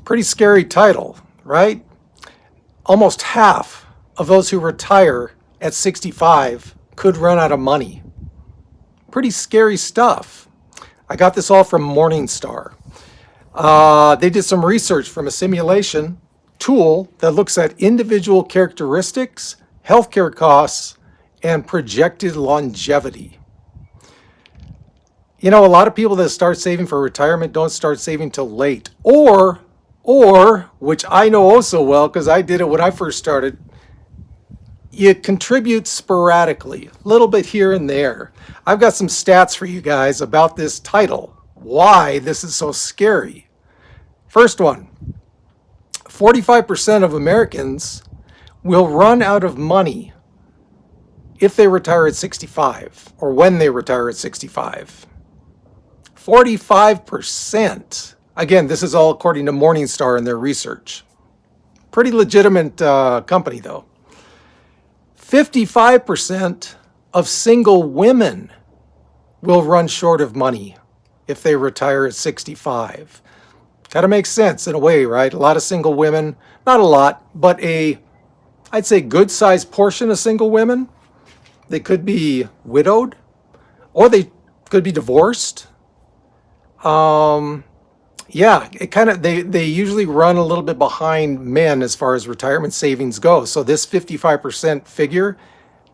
Pretty scary title, right? Almost half of those who retire at 65 could run out of money. Pretty scary stuff. I got this all from Morningstar. They did some research from a simulation tool that looks at individual characteristics, healthcare costs, and projected longevity. You know, a lot of people that start saving for retirement don't start saving till late. Or, which I know oh so well because I did it when I first started, you contribute sporadically, a little bit here and there. I've got some stats for you guys about this title, why this is so scary. First one, 45% of Americans will run out of money if they retire at 65 or when they retire at 65. 45%. Again, this is all according to Morningstar and their research. Pretty legitimate company though. 55% of single women will run short of money if they retire at 65. Kind of makes sense in a way, right? A lot of single women, not a lot, but I'd say good sized portion of single women, they could be widowed or they could be divorced. Yeah, it kind of they usually run a little bit behind men as far as retirement savings go. So this 55% figure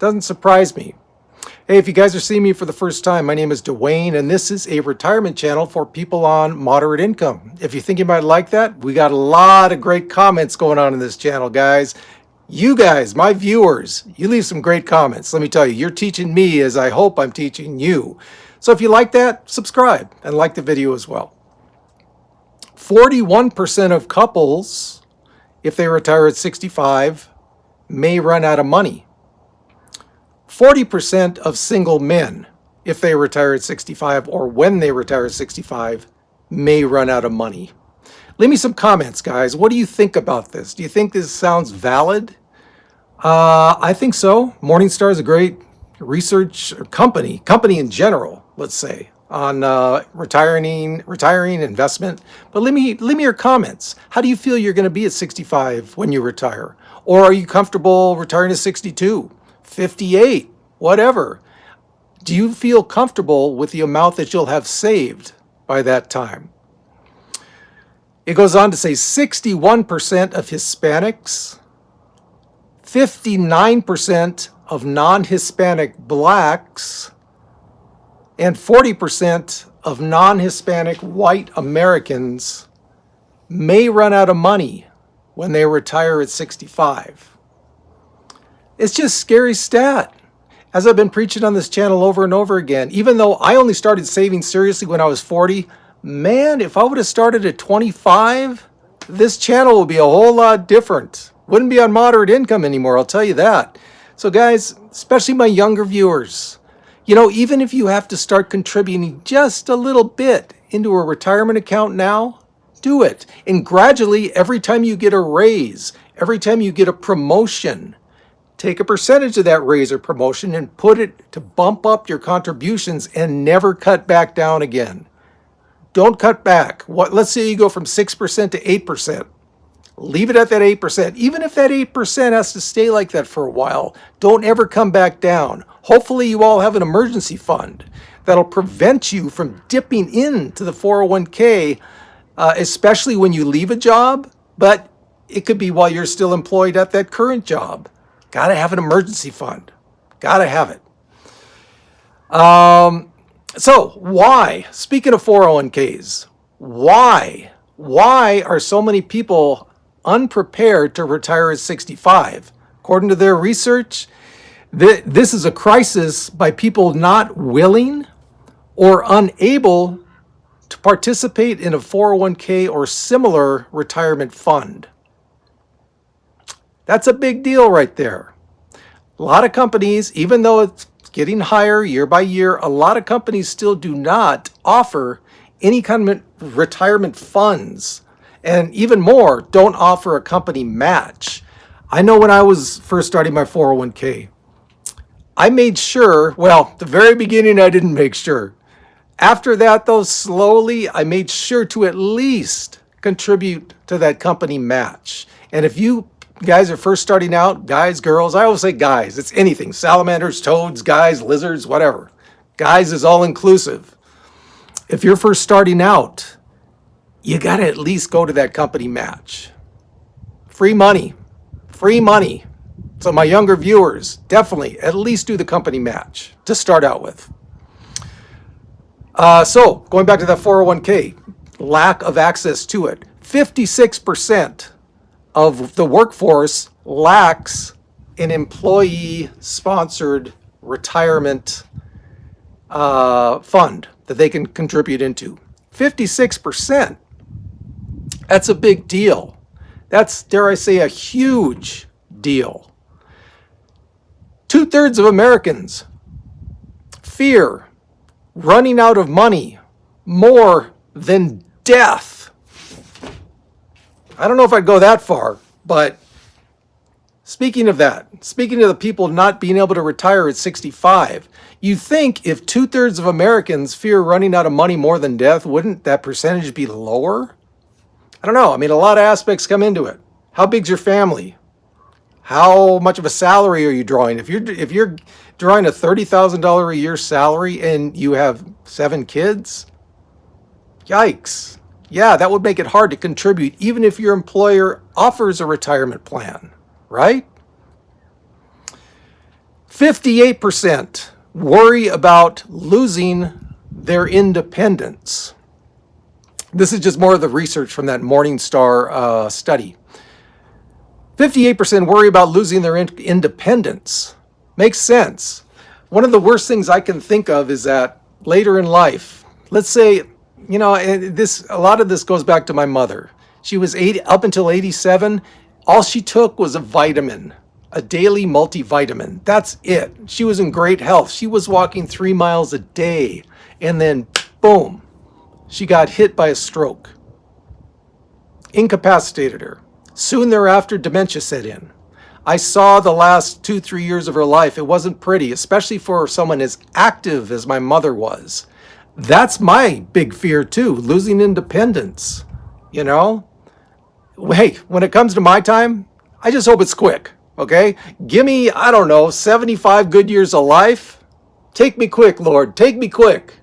doesn't surprise me. Hey, if you guys are seeing me for the first time, my name is Duane, and this is a retirement channel for people on moderate income. If you think you might like that, we got a lot of great comments going on in this channel, guys. You guys, my viewers, you leave some great comments. Let me tell you, you're teaching me as I hope I'm teaching you. So if you like that, subscribe and like the video as well. 41% of couples, if they retire at 65, may run out of money. 40% of single men, if they retire at 65 or when they retire at 65, may run out of money. Leave me some comments, guys. What do you think about this? Do you think this sounds valid? I think so. Morningstar is a great research company in general, let's say, on retiring investment. But leave me your comments. How do you feel you're going to be at 65 when you retire? Or are you comfortable retiring at 62, 58, whatever? Do you feel comfortable with the amount that you'll have saved by that time? It goes on to say 61% of Hispanics, 59% of non-Hispanic blacks, and 40% of non-Hispanic white Americans may run out of money when they retire at 65. It's just a scary stat. As I've been preaching on this channel over and over again, even though I only started saving seriously when I was 40, man, if I would have started at 25, this channel would be a whole lot different. Wouldn't be on moderate income anymore, I'll tell you that. So guys, especially my younger viewers, you know, even if you have to start contributing just a little bit into a retirement account now, do it. And gradually, every time you get a raise, every time you get a promotion, take a percentage of that raise or promotion and put it to bump up your contributions and never cut back down again. Don't cut back. Let's say you go from 6% to 8%. Leave it at that 8%. Even if that 8% has to stay like that for a while, don't ever come back down. Hopefully you all have an emergency fund that'll prevent you from dipping into the 401k, especially when you leave a job, but it could be while you're still employed at that current job. Got to have an emergency fund. Got to have it. So why, speaking of 401ks, why are so many people unprepared to retire at 65? According to their research, this is a crisis by people not willing or unable to participate in a 401k or similar retirement fund. That's a big deal right there. A lot of companies, even though it's getting higher year by year, a lot of companies still do not offer any kind of retirement funds. And even more, don't offer a company match. I know when I was first starting my 401k, I made sure, well, the very beginning I didn't make sure. After that, though, slowly, I made sure to at least contribute to that company match. And if you guys are first starting out, guys, girls, I always say guys, it's anything, salamanders, toads, guys, lizards, whatever. Guys is all inclusive. If you're first starting out, you got to at least go to that company match. Free money, free money. So my younger viewers, definitely at least do the company match to start out with. So going back to that 401k, lack of access to it. 56% of the workforce lacks an employee-sponsored retirement fund that they can contribute into. 56%. That's a big deal. That's, dare I say, a huge deal. 2/3 of Americans fear running out of money more than death. I don't know if I'd go that far, but speaking of that, speaking of the people not being able to retire at 65, you think if 2/3 of Americans fear running out of money more than death, wouldn't that percentage be lower? I don't know. I mean, a lot of aspects come into it. How big's your family? How much of a salary are you drawing? If you're drawing a $30,000 a year salary and you have 7 kids, yikes. Yeah, that would make it hard to contribute even if your employer offers a retirement plan, right? 58% worry about losing their independence. This is just more of the research from that Morningstar study. 58% worry about losing their independence. Makes sense. One of the worst things I can think of is that later in life, let's say, you know, and a lot of this goes back to my mother. She was up until 87. All she took was a vitamin, a daily multivitamin. That's it. She was in great health. She was walking 3 miles a day, and then boom, she got hit by a stroke. Incapacitated her. Soon thereafter, dementia set in. I saw the last 2-3 years of her life. It wasn't pretty, especially for someone as active as my mother was. That's my big fear too, losing independence, you know? Hey, when it comes to my time, I just hope it's quick, okay? Give me, I don't know, 75 good years of life. Take me quick, Lord, take me quick.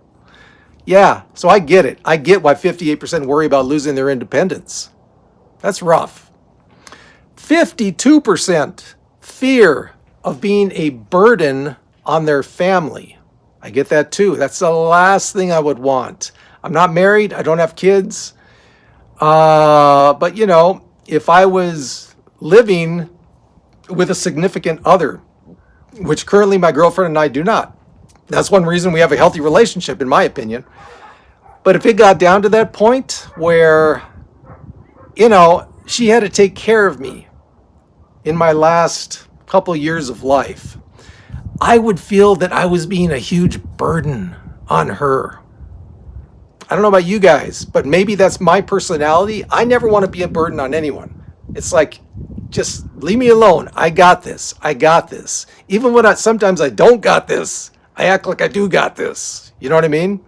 Yeah, so I get it. I get why 58% worry about losing their independence. That's rough. 52% fear of being a burden on their family. I get that too. That's the last thing I would want. I'm not married. I don't have kids. But, you know, if I was living with a significant other, which currently my girlfriend and I do not, that's one reason we have a healthy relationship, in my opinion. But if it got down to that point where, you know, she had to take care of me in my last couple years of life, I would feel that I was being a huge burden on her. I don't know about you guys, but maybe that's my personality. I never want to be a burden on anyone. It's like, just leave me alone. I got this. I got this. Even when sometimes I don't got this, I act like I do got this. You know what I mean?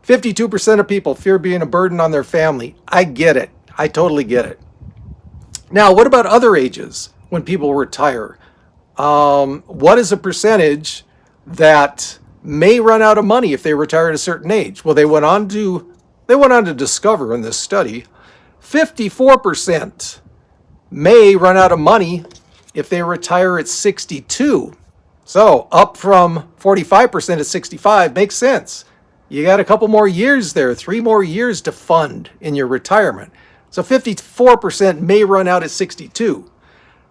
52% of people fear being a burden on their family. I get it. I totally get it. Now, what about other ages when people retire? What is a percentage that may run out of money if they retire at a certain age? Well, they went on to discover in this study, 54% may run out of money if they retire at 62. So up from 45% at 65 makes sense. You got a couple more years there, 3 more years to fund in your retirement. So 54% may run out at 62.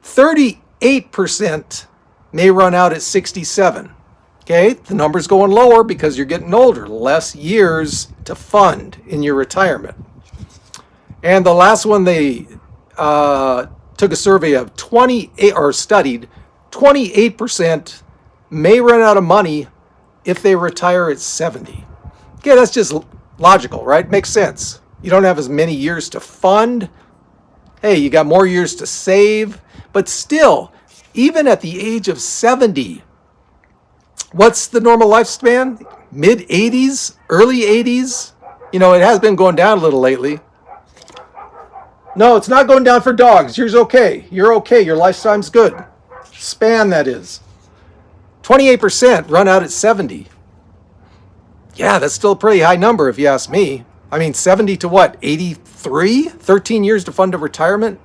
38% may run out at 67. Okay, the number's going lower because you're getting older, less years to fund in your retirement. And the last one, they took a survey of 28% may run out of money if they retire at 70. Okay, that's just logical, right? Makes sense. You don't have as many years to fund. Hey, you got more years to save. But still, even at the age of 70, what's the normal lifespan? Mid-80s? Early 80s? You know, it has been going down a little lately. No, it's not going down for dogs. Yours okay. You're okay. Your lifetime's good. Span, that is. 28% run out at 70. Yeah, that's still a pretty high number if you ask me. I mean, 70 to what? 83? 13 years to fund a retirement?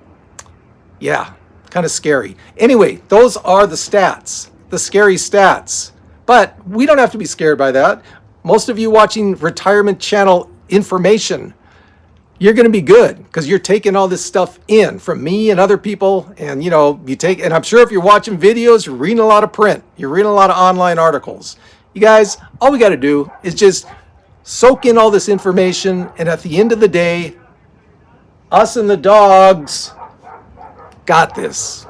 Yeah, kind of scary. Anyway, those are the stats, the scary stats. But we don't have to be scared by that. Most of you watching Retirement Channel information, you're going to be good because you're taking all this stuff in from me and other people. And, and I'm sure if you're watching videos, you're reading a lot of print, you're reading a lot of online articles. You guys, all we got to do is just soak in all this information. And at the end of the day, us and the dogs got this.